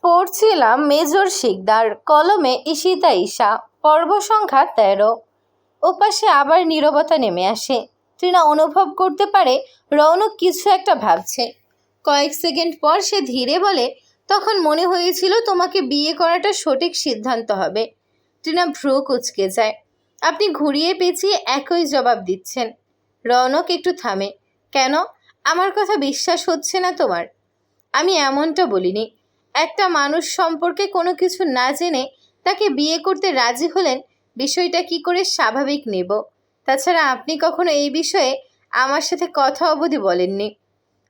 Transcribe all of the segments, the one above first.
পড়ছিলাম মেজর শিকদার, কলমে ঈশিতা ঈশা, পর্ব সংখ্যা ১৩। ওপাশে আবার নীরবতা নেমে আসে। তৃণা অনুভব করতে পারে রৌনক কিছু একটা ভাবছে। কয়েক সেকেন্ড পর সে ধীরে বলে, তখন মনে হয়েছিল তোমাকে বিয়ে করাটা সঠিক সিদ্ধান্ত হবে। তৃণা ভ্রু কুঁচকে যায়। আপনি ঘুরিয়ে পেঁচিয়ে একই জবাব দিচ্ছেন। রৌনক একটু থামে। কেন? আমার কথা বিশ্বাস হচ্ছে না তোমার? আমি এমনটা বলিনি। একটা মানুষ সম্পর্কে কোনো কিছু না জেনে তাকে বিয়ে করতে রাজি হলেন, বিষয়টা কি করে স্বাভাবিক নেব? তাছাড়া আপনি কখনো এই বিষয়ে আমার সাথে কথা অবধি বলেননি।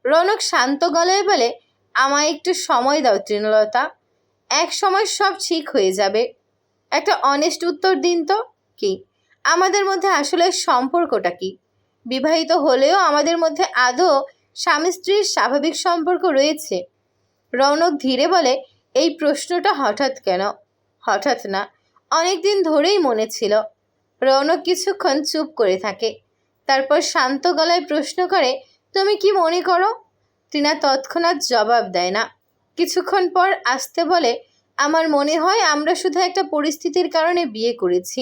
রৌনক শান্ত গলায় বলে, আমায় একটু সময় দাও তৃণলতা। এক সময় সব ঠিক হয়ে যাবে। একটা অনেস্ট উত্তর দিন তো। কি আমাদের মধ্যে আসলে সম্পর্কটা কি? বিবাহিত হলেও আমাদের মধ্যে আদৌ স্বামী স্ত্রীর স্বাভাবিক সম্পর্ক রয়েছে? রৌনক ধীরে বলে, এই প্রশ্নটা হঠাৎ কেন? হঠাৎ না, অনেক দিন ধরেই মনে ছিল। রৌনক কিছুক্ষণ চুপ করে থাকে, তারপর শান্ত গলায় প্রশ্ন করে, তুমি কি মনে করো? তৃণা তৎক্ষণাৎ জবাব দেয় না। কিছুক্ষণ পর আস্তে বলে, আমার মনে হয় আমরা শুধু একটা পরিস্থিতির কারণে বিয়ে করেছি।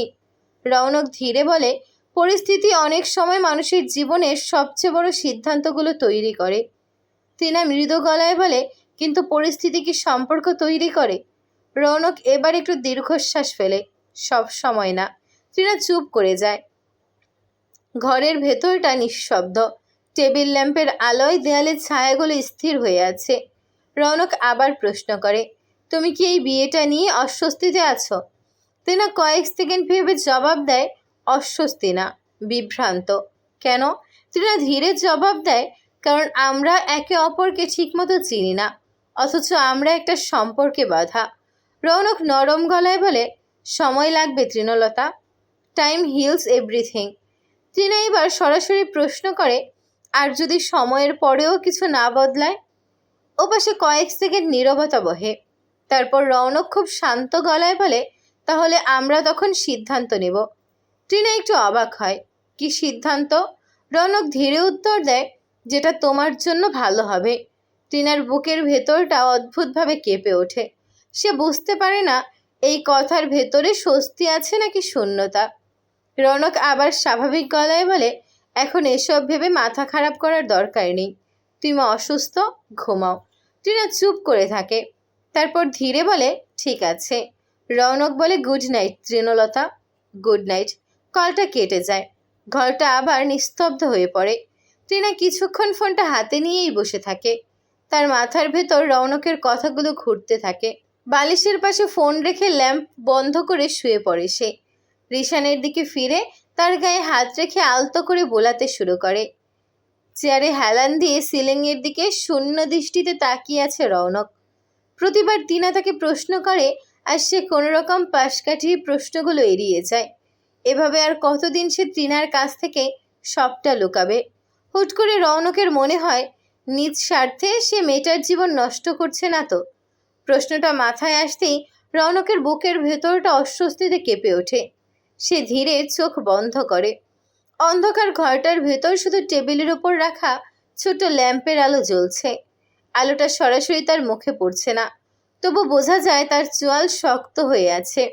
রৌনক ধীরে বলে, পরিস্থিতি অনেক সময় মানুষের জীবনের সবচেয়ে বড় সিদ্ধান্তগুলো তৈরি করে। তৃণা মৃদু গলায় বলে, কিন্তু পরিস্থিতি কি সম্পর্ক তৈরি করে? রৌনক এবার একটু দীর্ঘশ্বাস ফেলে। সব সময় না। তৃণা চুপ করে যায়। ঘরের ভেতরটা নিঃশব্দ। টেবিল ল্যাম্পের আলোয় দেয়ালের ছায়াগুলো স্থির হয়ে আছে। রৌনক আবার প্রশ্ন করে, তুমি কি এই বিয়েটা নিয়ে অস্বস্তিতে আছো? তৃণা কয়েক সেকেন্ড ভেবে জবাব দেয়, অস্বস্তি না, বিভ্রান্ত। কেন? তৃণা ধীরে জবাব দেয়, কারণ আমরা একে অপরকে ঠিকমতো চিনি না, অথচ আমরা একটা সম্পর্কে বাঁধা। রৌনক নরম গলায় বলে, সময় লাগবে Trinalata. Time heals everything. Trina এবার সরাসরি প্রশ্ন করে, আর যদি সময়ের পরেও কিছু না বদলায়? ওপাশে কয়েক সেকেন্ড নীরবতা বহে। তারপর রৌনক খুব শান্ত গলায় বলে, তাহলে আমরা তখন সিদ্ধান্ত নেব। তৃণা একটু অবাক হয়। কি সিদ্ধান্ত? রৌনক ধীরে উত্তর দেয়, যেটা তোমার জন্য ভালো হবে। তৃণার বুকের ভেতরটা অদ্ভুতভাবে কেঁপে ওঠে। সে বুঝতে পারে না এই কথার ভেতরে স্বস্তি আছে নাকি শূন্যতা। রৌনক আবার স্বাভাবিক গলায় বলে, এখন এসব ভেবে মাথা খারাপ করার দরকার নেই। তুমি অসুস্থ, ঘুমাও। তৃণা চুপ করে থাকে, তারপর ধীরে বলে, ঠিক আছে। রৌনক বলে, good night Trinalata. Good night. কলটা কেটে যায়। ঘরটা আবার নিস্তব্ধ হয়ে পড়ে। তৃণা কিছুক্ষণ ফোনটা হাতে নিয়েই বসে থাকে। তার মাথার ভেতর রৌনকের কথাগুলো ঘুরতে থাকে। বালিশের পাশে ফোন রেখে ল্যাম্প বন্ধ করে শুয়ে পড়ে সে। রিশানের দিকে ফিরে তার গায়ে হাত রেখে আলতো করে বোলাতে শুরু করে। চেয়ারে হেলান দিয়ে সিলিংয়ের দিকে শূন্য দৃষ্টিতে তাকিয়ে আছে রৌনক। প্রতিবার তৃণা তাকে প্রশ্ন করে, আর সে কোনোরকম পাশ কাটিয়ে প্রশ্নগুলো এড়িয়ে যায়। এভাবে আর কতদিন সে তৃণার কাছ থেকে সবটা লুকাবে? হুট করে রৌনকের মনে হয়, নিজ স্বার্থে সে মেয়েটার জীবন নষ্ট করছে না তো? প্রশ্নটা মাথায় আসতেই রৌনকের বুকের ভেতরটা অস্বস্তিতে কেঁপে ওঠে। সে ধীরে চোখ বন্ধ করে। অন্ধকার ঘরটার ভেতর শুধু টেবিলের ওপর রাখা ছোট ল্যাম্পের আলো জ্বলছে। আলোটা সরাসরি তার মুখে পড়ছে না, তবু বোঝা যায় তার চোয়াল শক্ত হয়ে আছে।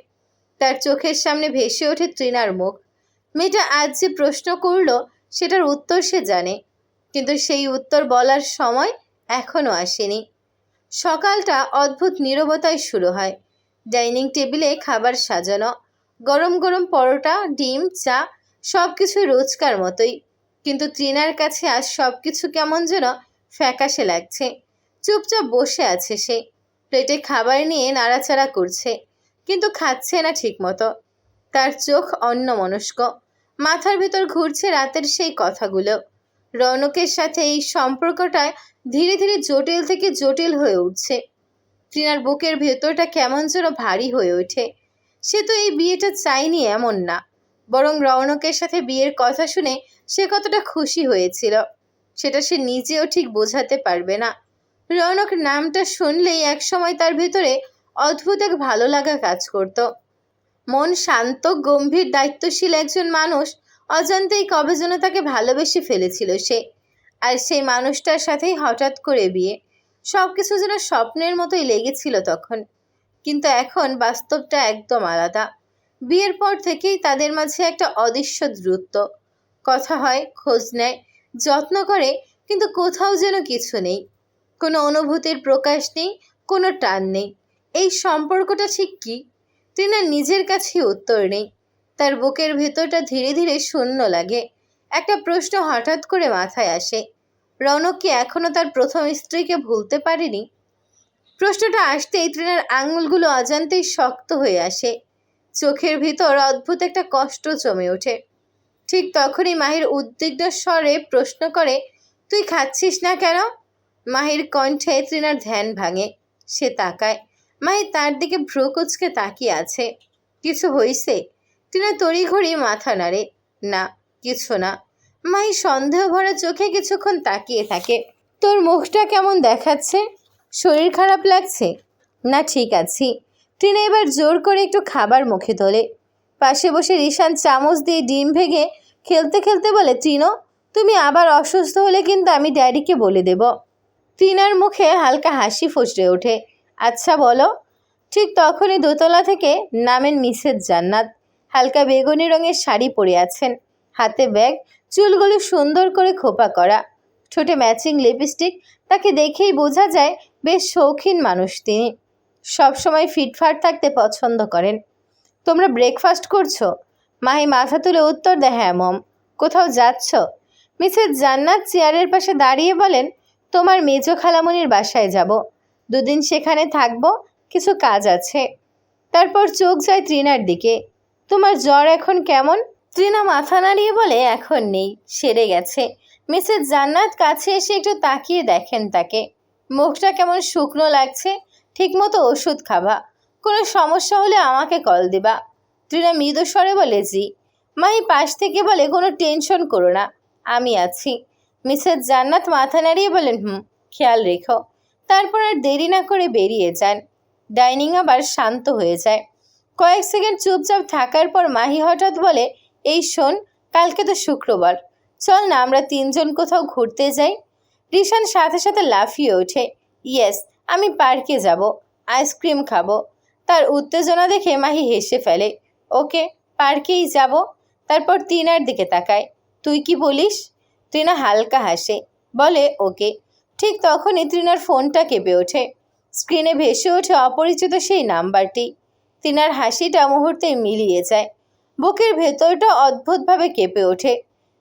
তার চোখের সামনে ভেসে ওঠে তৃণার মুখ। মেয়েটা আজ যে প্রশ্ন করল সেটার উত্তর সে জানে, কিন্তু সেই উত্তর বলার সময় এখনও আসেনি। সকালটা অদ্ভুত নীরবতায় শুরু হয়। ডাইনিং টেবিলে খাবার সাজানো, গরম গরম পরোটা, ডিম, চা, সব কিছু রোজকার মতোই। কিন্তু তৃণার কাছে আজ সব কিছু কেমন যেন ফ্যাকাশে লাগছে। চুপচাপ বসে আছে সে, প্লেটে খাবার নিয়ে নাড়াচাড়া করছে, কিন্তু খাচ্ছে না ঠিকমতো। তার চোখ অন্যমনস্ক। মাথার ভেতর ঘুরছে রাতের সেই কথাগুলো। রৌনকের সাথে এই সম্পর্কটায় ধীরে ধীরে জটিল থেকে জটিল হয়ে উঠছে। তৃণার বুকের ভেতরটা কেমন যেন ভারী হয়ে ওঠে। সে তো এই বিয়েটা চায়নি এমন না, বরং রৌনকের সাথে বিয়ের কথা শুনে সে কতটা খুশি হয়েছিল সেটা সে নিজেও ঠিক বোঝাতে পারবে না। রৌনক নামটা শুনলেই একসময় তার ভেতরে অদ্ভুত এক ভালো লাগা কাজ করত। মন শান্ত, গম্ভীর, দায়িত্বশীল একজন মানুষ অজান্তেই কবে যেন তাকে ভালোবেসে ফেলেছিল সে। আর সেই মানুষটার সাথেই হঠাৎ করে বিয়ে। সব কিছু যেন স্বপ্নের মতোই লেগেছিল তখন, কিন্তু এখন বাস্তবটা একদম আলাদা। বিয়ের পর থেকেই তাদের মাঝে একটা অদৃশ্য দূরত্ব। কথা হয়, খোঁজ নেয়, যত্ন করে, কিন্তু কোথাও যেন কিছু নেই। কোনো অনুভূতির প্রকাশ নেই, কোনো টান নেই। এই সম্পর্কটা ঠিক কি? টিনার নিজের কাছেই উত্তর নেই। তার বুকের ভেতরটা ধীরে ধীরে শূন্য লাগে। একটা প্রশ্ন হঠাৎ করে মাথায় আসে, রৌনক কি এখনো তার প্রথম স্ত্রীকে ভুলতে পারেনি? প্রশ্নটা আসতেই তৃণার আঙুলগুলো অজান্তেই শক্ত হয়ে আসে। চোখের ভিতর অদ্ভুত একটা কষ্ট জমে ওঠে। ঠিক তখনই মাহির উদ্বিগ্ন স্বরে প্রশ্ন করে, তুই খাচ্ছিস না কেন? মাহির কণ্ঠে তৃণার ধ্যান ভাঙে। সে তাকায়। মাহি তার দিকে ভ্রু কুঁচকে তাকিয়ে আছে। কিছু হইছে? তৃণা তড়িঘড়ি মাথা নাড়ে। না, কিছু না। মাহি সন্দেহ ভরা চোখে কিছুক্ষণ তাকিয়ে থাকে। তোর মুখটা কেমন দেখাচ্ছে? শরীর খারাপ লাগছে? না, ঠিক আছি। টিনা এবার জোর করে একটু খাবার মুখে তোলে। পাশে বসে রিশান চামচ দিয়ে ডিম ভেঙে খেলতে খেলতে বলে, টিনো, তুমি আবার অসুস্থ হলে কিন্তু আমি ড্যাডিকে বলে দেব। টিনার মুখে হালকা হাসি ফুসড়ে ওঠে। আচ্ছা বলো। ঠিক তখনই দোতলা থেকে নামেন মিসেস জান্নাত। হালকা বেগুনি রঙের শাড়ি পরে আছেন, হাতে ব্যাগ, চুলগুলো সুন্দর করে খোপা করা, ঠোঁটে ম্যাচিং লিপস্টিক। তাকে দেখেই বোঝা যায় বেশ শৌখিন মানুষ তিনি। সবসময় ফিটফাট থাকতে পছন্দ করেন। তোমরা ব্রেকফাস্ট করছো? মাহি মাথা তুলে উত্তর দেয়, হ্যাঁ মম। কোথাও যাচ্ছ? মিসেস জান্নাত চেয়ারের পাশে দাঁড়িয়ে বলেন, তোমার মেজো খালামণির বাসায় যাব। দুদিন সেখানে থাকবো, কিছু কাজ আছে। তারপর চোখ যায় তৃণার দিকে। তোমার জ্বর এখন কেমন? তৃণা মাথা নাড়িয়ে বলে, এখন নেই, সেরে গেছে। মিসেস জান্নাত কাছে এসে একটু তাকিয়ে দেখেন তাকে। মুখটা কেমন শুকনো লাগছে। ঠিকমতো ওষুধ খাবা। কোনো সমস্যা হলে আমাকে কল দিবা। তৃণা মৃদু স্বরে বলে, জি। মাহি পাশ থেকে বলে, কোনো টেনশন করো না, আমি আছি। মিসেস জান্নাত মাথা নাড়িয়ে বলেন, খেয়াল রেখো। তারপর আর দেরি না করে বেরিয়ে যান। ডাইনিং আবার শান্ত হয়ে যায়। কয়েক সেকেন্ড চুপচাপ থাকার পর মাহি হঠাৎ বলে, এই শোন, কালকে তো শুক্রবার, চল না আমরা তিনজন কোথাও ঘুরতে যাই। রিশান সাথে সাথে লাফিয়ে ওঠে, ইয়েস, আমি পার্কে যাব, আইসক্রিম খাবো। তার উত্তেজনা দেখে মাহি হেসে ফেলে, ওকে, পার্কেই যাব। তারপর টিনার দিকে তাকায়, তুই কি বলিস? টিনা হালকা হাসে, বলে, ওকে। ঠিক তখনই তৃণার ফোনটা কেঁপে ওঠে। স্ক্রিনে ভেসে ওঠে অপরিচিত সেই নাম্বারটি। টিনার হাসিটা মুহূর্তেই মিলিয়ে যায়। বুকের ভেতরটা অদ্ভুতভাবে কেঁপে ওঠে।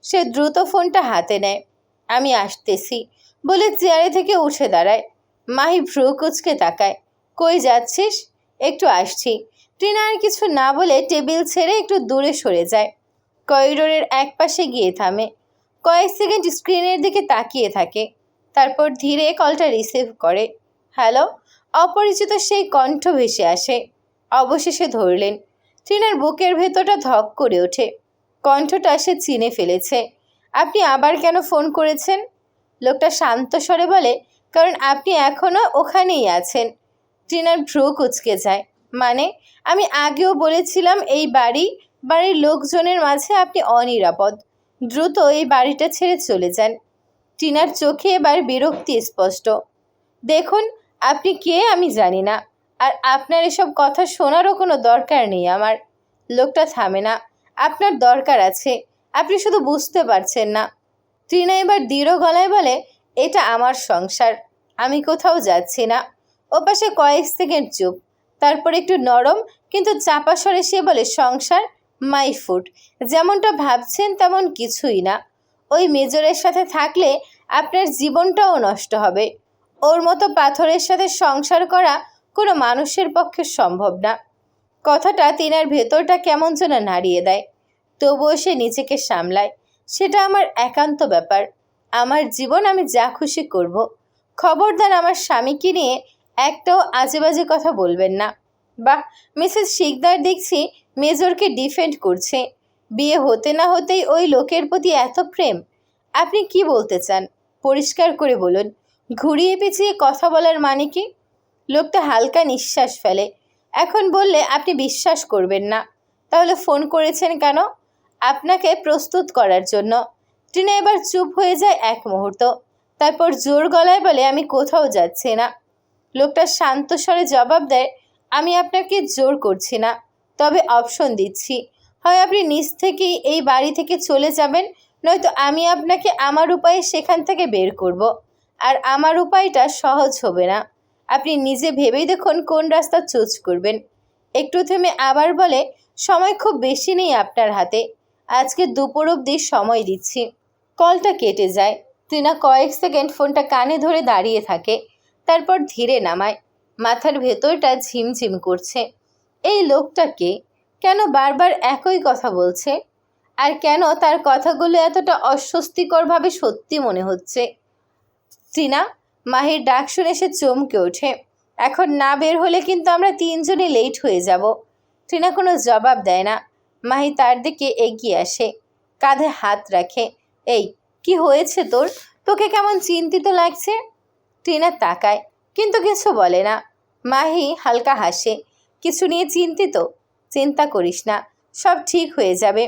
সে দ্রুত ফোনটা হাতে নেয়। আমি আসতেছি বলে চেয়ারে থেকে উঠে দাঁড়ায়। মাহি ভ্রু কুচকে তাকায়, কই যাচ্ছিস? একটু আসছি। টিনা আর কিছু না বলে টেবিল ছেড়ে একটু দূরে সরে যায়। করিডোরের এক পাশে গিয়ে থামে। কয়েক সেকেন্ড স্ক্রিনের দিকে তাকিয়ে থাকে। তারপর ধীরে কলটা রিসিভ করে। হ্যালো। অপরিচিত সেই কণ্ঠ ভেসে আসে। অবশেষে ধরলেন। টিনার বুকের ভেতরটা ধক করে ওঠে। কণ্ঠটা সে চিনে ফেলেছে। আপনি আবার কেন ফোন করেছেন? লোকটা শান্ত স্বরে বলে, কারণ আপনি এখনও ওখানেই আছেন। টিনার ভ্রু কুচকে যায়। মানে, আমি আগেও বলেছিলাম এই বাড়ির লোকজনের মাঝে আপনি অনিরাপদ। দ্রুত এই বাড়িটা ছেড়ে চলে যান। টিনার চোখে এবার বিরক্তি স্পষ্ট। দেখুন, আপনি কে আমি জানি না, আর আপনার এসব কথা শোনারও কোনো দরকার নেই আমার। লোকটা থামে না। আপনার দরকার আছে, আপনি শুধু বুঝতে পারছেন না। টিনা এবার দৃঢ় গলায় বলে, এটা আমার সংসার, আমি কোথাও যাচ্ছি না। ওপাশে কয়েক সেকেন্ড চুপ। তারপর একটু নরম কিন্তু চাপা স্বরে সে বলে, সংসার মাই ফুড, যেমনটা ভাবছেন তেমন কিছুই না। ওই মেজরের সাথে থাকলে আপনার জীবনটাও নষ্ট হবে। ওর মতো পাথরের সাথে সংসার করা কোনো মানুষের পক্ষে সম্ভব না। কথাটা তিনার ভেতরটা কেমন যেন নাড়িয়ে দেয়। তবুও সে নিজেকে সামলায়। সেটা আমার একান্ত ব্যাপার, আমার জীবন, আমি যা খুশি করব। খবরদার আমার স্বামীকে নিয়ে একটাও আজে বাজে কথা বলবেন না। বাহ, মিসেস শিকদার দেখছি মেজরকে ডিফেন্ড করছে। বিয়ে হতে না হতেই ওই লোকের প্রতি এত প্রেম। আপনি কি বলতে চান? পরিষ্কার করে বলুন। ঘুরিয়ে পেঁচিয়ে কথা বলার মানে কি? লোকটা হালকা নিঃশ্বাস ফেলে। এখন বললে আপনি বিশ্বাস করবেন না। তাহলে ফোন করেছেন কেন? আপনাকে প্রস্তুত করার জন্য। টিনা এবার চুপ হয়ে যায় এক মুহূর্ত। তারপর জোর গলায় বলে, আমি কোথাও যাচ্ছি না। লোকটা শান্ত স্বরে জবাব দেয়, আমি আপনাকে জোর করছি না, তবে অপশন দিচ্ছি। হয় আপনি নিজ থেকেই এই বাড়ি থেকে চলে যাবেন, নয়তো আমি আপনাকে আমার উপায়ে সেখান থেকে বের করব। আর আমার উপায়টা সহজ হবে না। আপনি নিজে ভেবেই দেখুন কোন রাস্তা চুজ করবেন। একটু থেমে আবার বলে, সময় খুব বেশি নেই আপনার হাতে, আজকে দুপুর অবধি সময় দিচ্ছি। কলটা কেটে যায়। তৃণা কয়েক সেকেন্ড ফোনটা কানে ধরে দাঁড়িয়ে থাকে, তারপর ধীরে নামায়। মাথার ভেতরটা ঝিমঝিম করছে। এই লোকটা কে? কেন বারবার একই কথা বলছে? আর কেন তার কথাগুলো এতটা অস্বস্তিকরভাবে সত্যি মনে হচ্ছে? তৃণা, মাহির ডাক শুনে সে চমকে ওঠে। এখন না বের হলে কিন্তু আমরা তিনজনই লেট হয়ে যাব। তৃণা কোনো জবাব দেয় না। মাহি তার দিকে এগিয়ে আসে, কাঁধে হাত রাখে। এই, কি হয়েছে তোর? তোকে কেমন চিন্তিত লাগছে? তৃণা তাকায়, কিন্তু কিছু বলে না। মাহি হালকা হাসে। কিছু নিয়ে চিন্তিত? চিন্তা করিস না, সব ঠিক হয়ে যাবে।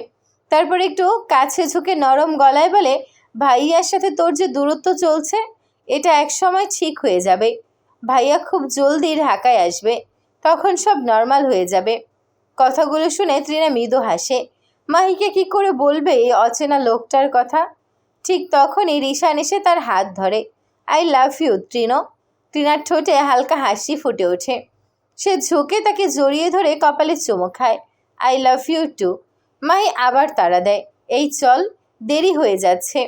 তারপর একটু কাছে ঝুঁকে নরম গলায় বলে, ভাইয়ার সাথে তোর যে দূরত্ব চলছে, এটা এক সময় ঠিক হয়ে যাবে। ভাইয়া খুব জলদি ঢাকায় আসবে, তখন সব নর্মাল হয়ে যাবে। কথাগুলো শুনে তৃণা মৃদু হাসে। মাহিকে কি করে বলবে এই অচেনা লোকটার কথা? ঠিক তখনই রিশান এসে তার হাত ধরে। আই লাভ ইউ তৃণ। তৃণার ঠোঁটে হালকা হাসি ফুটে ওঠে। সে ঝুঁকে তাকে জড়িয়ে ধরে কপালে চুমু খায়। I love you too. Mahi আবার তাড়া দেয়, এই চল, দেরি হয়ে যাচ্ছে।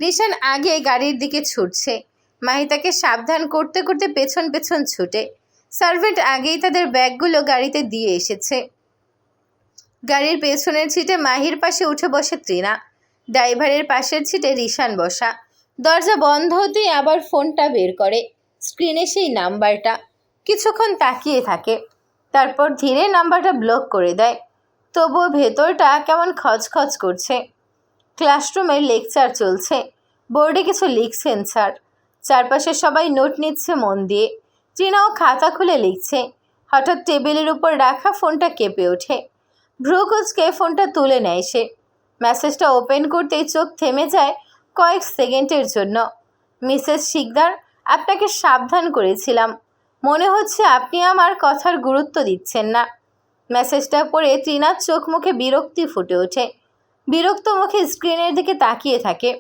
রিশান আগে গাড়ির দিকে ছুটছে। মাহি তাকে সাবধান করতে করতে পেছন পেছন ছুটে। সার্ভেন্ট আগেই তাদের ব্যাগগুলো গাড়িতে দিয়ে এসেছে। গাড়ির পেছনের সিটে মাহির পাশে উঠে বসে তৃণা। ড্রাইভারের পাশের সিটে রিশান বসা। দরজা বন্ধ হতেই আবার ফোনটা বের করে। স্ক্রিনে সেই নাম্বারটা। কিছুক্ষণ তাকিয়ে থাকে, তারপর ধীরে নাম্বারটা ব্লক করে দেয়। তবুও ভেতরটা কেমন খচখচ করছে। ক্লাসরুমের লেকচার চলছে। বোর্ডে কিছু লিখছেন স্যার। চারপাশে সবাই নোট নিচ্ছে মন দিয়ে। তৃণাও খাতা খুলে লিখছে। হঠাৎ টেবিলের উপর রাখা ফোনটা কেঁপে ওঠে। ভ্রু কুঁচকে ফোনটা তুলে নেয় সে। মেসেজটা ওপেন করতেই চোখ থেমে যায় কয়েক সেকেন্ডের জন্য। মিসেস শিকদার, আপনাকে সাবধান করেছিলাম। মনে হচ্ছে আপনি আমার কথার গুরুত্ব দিচ্ছেন না। মেসেজটা পড়ে তৃণার চোখ মুখে বিরক্তি ফুটে ওঠে। বিরক্ত মুখে স্ক্রিনের দিকে তাকিয়ে থাকে।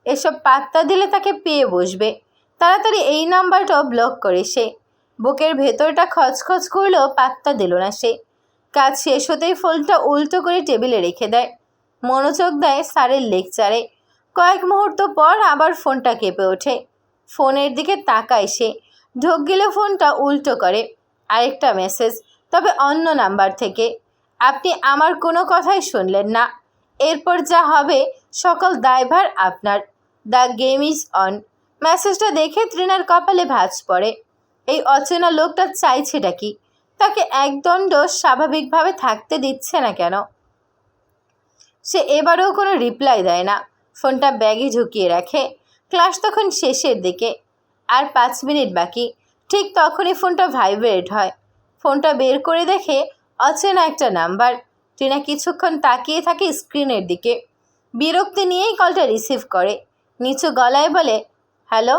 এসব পাত্তা দিলে তাকে পেয়ে বসবে। তাড়াতাড়ি এই নাম্বারটাও ব্লক করে সে। বুকের ভেতরটা খচখচ করলেও পাত্তা দিল না সে। কাজ শেষ হতেই ফোনটা উল্টো করে টেবিলে রেখে দেয়। মনোযোগ দেয় স্যারের লেকচারে। কয়েক মুহূর্ত পর আবার ফোনটা কেঁপে ওঠে। ফোনের দিকে তাকায় সে। ঢোক গেলে ফোনটা উল্টো করে। আরেকটা মেসেজ, তবে অন্য নাম্বার থেকে। আপনি আমার কোনো কথাই শুনলেন না। এরপর যা হবে সকল দায়ভার আপনার। The game is on. মেসেজটা দেখে তৃণার কপালে ভাঁজ পড়ে। এই অচেনা লোকটা চাইছেটা কি? তাকে একদণ্ড স্বাভাবিকভাবে থাকতে দিচ্ছে না কেন? সে এবারেও কোনো রিপ্লাই দেয় না। ফোনটা ব্যাগে ঢুকিয়ে রাখে। ক্লাস তখন শেষের দিকে। আর 5 মিনিট বাকি। ঠিক তখনই ফোনটা ভাইব্রেট হয়। ফোনটা বের করে দেখে অচেনা একটা নাম্বার। টিনা কিছুক্ষণ তাকিয়ে থাকে স্ক্রিনের দিকে। বিরক্তি নিয়েই কলটা রিসিভ করে। নিচু গলায় বলে, হ্যালো।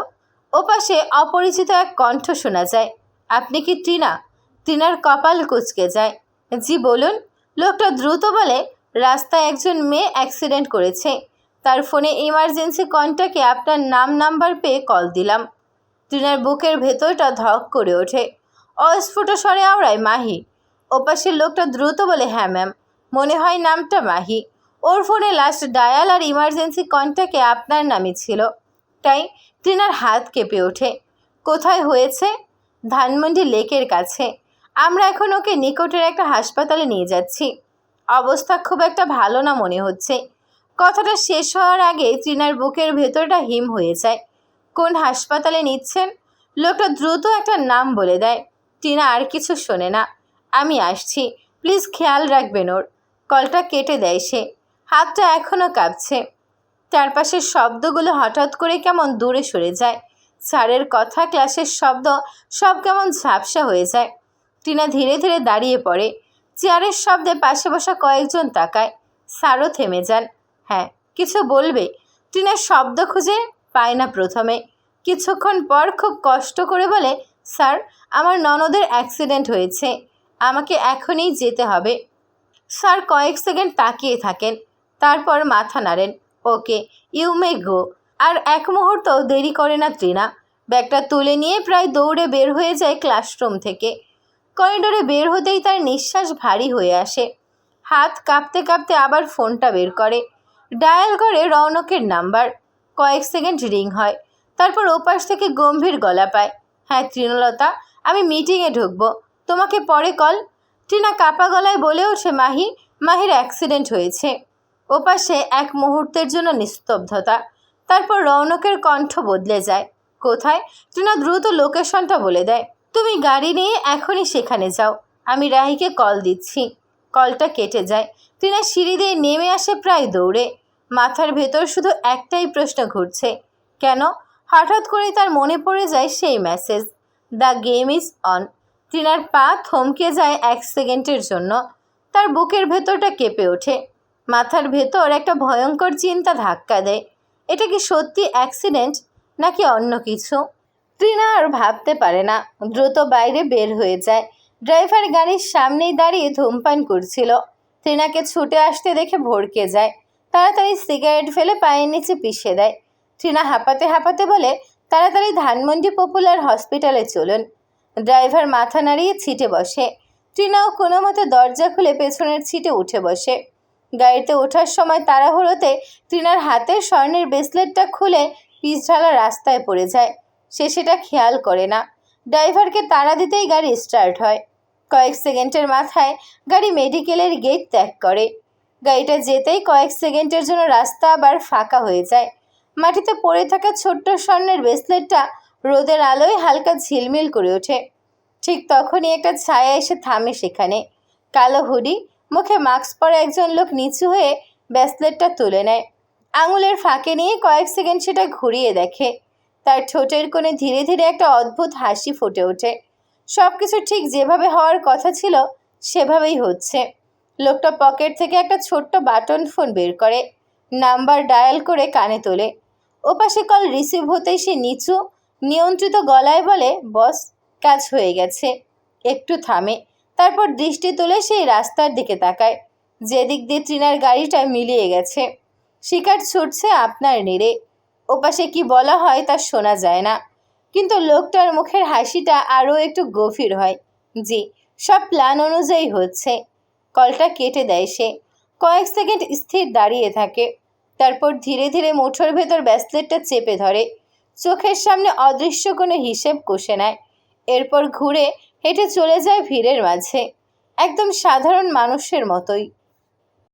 ওপাশে অপরিচিত এক কণ্ঠ শোনা যায়, আপনি কি টিনা? টিনার কপাল কুঁচকে যায়। জি বলুন। লোকটা দ্রুত বলে, রাস্তায় একজন মেয়ে অ্যাক্সিডেন্ট করেছে, তার ফোনে ইমার্জেন্সি কন্ট্যাক্টে আপনার নাম্বার পেয়ে কল দিলাম। টিনার বুকের ভেতরটা ধক করে ওঠে। অস্ফুট স্বরে আওড়ায়, মাহি। ওপাশের লোকটা দ্রুত বলে, হ্যাঁ ম্যাম, মনে হয় নামটা মাহি। ওর ফোনে লাস্ট ডায়াল আর ইমার্জেন্সি কন্ট্যাক্টে আপনার নামই ছিল। তাই টিনার হাত কেঁপে ওঠে। কোথায় হয়েছে? ধানমন্ডি লেকের কাছে। আমরা এখন ওকে নিকটের একটা হাসপাতালে নিয়ে যাচ্ছি। অবস্থা খুব একটা ভালো না মনে হচ্ছে। কথাটা শেষ হওয়ার আগে টিনার বুকের ভেতরটা হিম হয়ে যায়। কোন হাসপাতালে নিচ্ছেন? লোকটা দ্রুত একটা নাম বলে দেয়। টিনা আর কিছু শোনে না। আমি আসছি, প্লিজ খেয়াল রাখবেন ওর। কলটা কেটে দেয় সে। হাতটা এখনও কাঁপছে। চারপাশের শব্দগুলো হঠাৎ করে কেমন দূরে সরে যায়। স্যারের কথা, ক্লাসের শব্দ সব কেমন ঝাপসা হয়ে যায়। টিনা ধীরে ধীরে দাঁড়িয়ে পড়ে। চেয়ারের শব্দে পাশে বসা কয়েকজন তাকায়। স্যারও থেমে যান। হ্যাঁ, কিছু বলবে। টিনা শব্দ খুঁজে পায় না প্রথমে। কিছুক্ষণ পর খুব কষ্ট করে বলে, স্যার, আমার ননদের অ্যাক্সিডেন্ট হয়েছে, আমাকে এখনই যেতে হবে। স্যার কয়েক সেকেন্ড তাকিয়ে থাকেন, তারপর মাথা নাড়েন। ওকে, ইউ মে গো। আর এক মুহূর্ত দেরি করে না তৃণা। ব্যাগটা তুলে নিয়ে প্রায় দৌড়ে বের হয়ে যায় ক্লাসরুম থেকে। করিডোরে বের হতেই তার নিঃশ্বাস ভারী হয়ে আসে। হাত কাঁপতে কাঁপতে আবার ফোনটা বের করে, ডায়াল করে রৌনকের নাম্বার। কয়েক সেকেন্ড রিং হয়, তারপর ওপাশ থেকে গম্ভীর গলা পায়, হ্যাঁ তৃণলতা, আমি মিটিংয়ে ঢুকবো, তোমাকে পরে কল। টিনা কাপা গলায় বলে ওঠে, মাহির অ্যাক্সিডেন্ট হয়েছে। ওপাশে এক মুহূর্তের জন্য নিস্তব্ধতা, তারপর রৌনকের কণ্ঠ বদলে যায়। কোথায়? টিনা দ্রুত লোকেশনটা বলে দেয়। তুমি গাড়ি নিয়ে এখনই সেখানে যাও, আমি রাহিকে কল দিচ্ছি। কলটা কেটে যায়। টিনা সিঁড়ি দিয়ে নেমে আসে প্রায় দৌড়ে। মাথার ভেতর শুধু একটাই প্রশ্ন ঘুরছে, কেন? হঠাৎ করেই তার মনে পড়ে যায় সেই message, the game is on. টিনার পা থমকে যায় এক সেকেন্ডের জন্য। তার বুকের ভেতরটা কেঁপে ওঠে। মাথার ভেতর একটা ভয়ঙ্কর চিন্তা ধাক্কা দেয়, এটা কি সত্যি অ্যাক্সিডেন্ট নাকি অন্য কিছু? টিনা আর ভাবতে পারে না, দ্রুত বাইরে বের হয়ে যায়। ড্রাইভার গাড়ির সামনেই দাঁড়িয়ে ধূমপান করছিল। টিনাকে ছুটে আসতে দেখে ভড়কে যায়, তাড়াতাড়ি সিগারেট ফেলে পায়ের নিচে পিষে দেয়। টিনা হাঁপাতে হাঁপাতে বলে, তাড়াতাড়ি ধানমন্ডি পপুলার হসপিটালে চলুন। ড্রাইভার মাথা নাড়িয়ে সিটে বসে। টিনাও কোনো মতে দরজা খুলে পেছনের সিটে উঠে বসে। গাড়িতে ওঠার সময় তাড়াহুড়োতে টিনার হাতের স্বর্ণের ব্রেসলেটটা খুলে পিছঢালা রাস্তায় পড়ে যায়। সে সেটা খেয়াল করে না। ড্রাইভারকে তাড়া দিতেই গাড়ি স্টার্ট হয়। কয়েক সেকেন্ডের মাথায় গাড়ি মেডিকেলের গেট ত্যাগ করে। গাড়িটা যেতেই কয়েক সেকেন্ডের জন্য রাস্তা আবার ফাঁকা হয়ে যায়। মাটিতে পড়ে থাকা ছোট্ট স্বর্ণের ব্রেসলেটটা রোদের আলোয় হালকা ঝিলমিল করে ওঠে। ঠিক তখনই একটা ছায়া এসে থামে সেখানে। কালো হুডি, মুখে মাস্ক পরা একজন লোক নিচু হয়ে ব্রেসলেটটা তুলে নেয়। আঙুলের ফাঁকে নিয়ে কয়েক সেকেন্ড সেটা ঘুরিয়ে দেখে। তার ঠোঁটের কোণে ধীরে ধীরে একটা অদ্ভুত হাসি ফুটে ওঠে। সব কিছু ঠিক যেভাবে হওয়ার কথা ছিল সেভাবেই হচ্ছে। লোকটা পকেট থেকে একটা ছোট্ট বাটন ফোন বের করে, নাম্বার ডায়াল করে কানে তোলে। ওপাশে কল রিসিভ হতেই সে নিচু নিয়ন্ত্রিত গলায় বলে, বস, কাজ হয়ে গেছে। একটু থামে, তারপর দৃষ্টি তুলে সেই রাস্তার দিকে তাকায় যেদিক দিয়ে ট্রিনার গাড়িটা মিলিয়ে গেছে। শিকার ছুটছে আপনার নীড়ে। ওপাশে কি বলা হয় তা শোনা যায় না, কিন্তু লোকটার মুখের হাসিটা আরও একটু গভীর হয়। জি, সব প্ল্যান অনুযায়ী হচ্ছে। কলটা কেটে দেয় সে। কয়েক সেকেন্ড স্থির দাঁড়িয়ে থাকে, তারপর ধীরে ধীরে মুঠোর ভেতর ব্রেসলেটটা চেপে ধরে। চোখের সামনে অদৃশ্য কোনো হিসেব কষে নেয়। এরপর ঘুরে হেঁটে চলে যায় ভিড়ের মাঝে, একদম সাধারণ মানুষের মতোই।